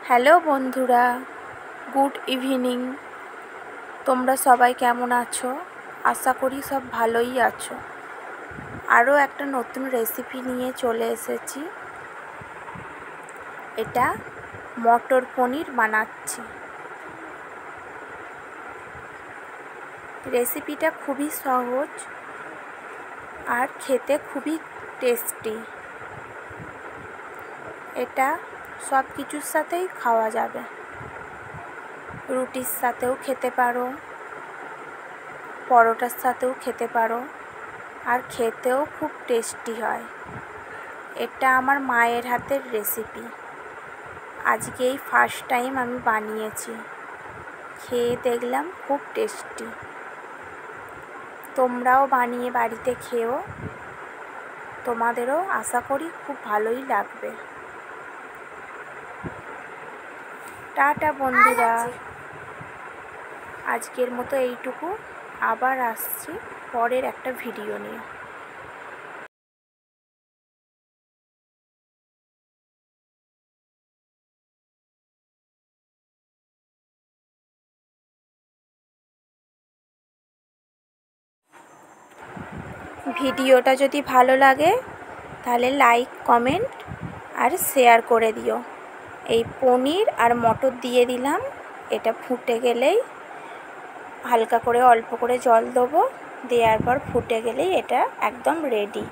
Hello বন্ধুরা, good evening. তোমরা সবাই কেমন আছো? আশা করি সব ভালোই আছো। আরও একটা নতুন রেসিপি নিয়ে চলে এসেছি। এটা মটর পনির বানাচ্ছি। রেসিপিটা খুবই সহজ আর খেতে খুবই টেস্টি। এটা সব কিছুর সাথেই খাওয়া যাবে। রুটির সাথেও খেতে পারো, পরোটার সাথেও খেতে পারো, আর খেতেও খুব টেস্টি হয়। এটা আমার মায়ের হাতের রেসিপি। আজকে এই ফার্স্ট টাইম আমি বানিয়েছি, খেয়ে দেখলাম খুব টেস্টি। তোমরাও বানিয়ে বাড়িতে খেও, তোমাদেরও আশা করি খুব ভালোই লাগবে। টাটা বন্ধুরা, আজকের মতো এইটুকু। আবার আসছি পরের একটা ভিডিও নিয়ে। ভিডিওটা যদি ভালো লাগে তাহলে লাইক, কমেন্ট আর শেয়ার করে দিও। এই পনির আর মটর দিয়ে দিলাম। এটা ফুটে গেলেই হালকা করে অল্প করে জল দেবো, দেওয়ার পর ফুটে গেলেই এটা একদম রেডি।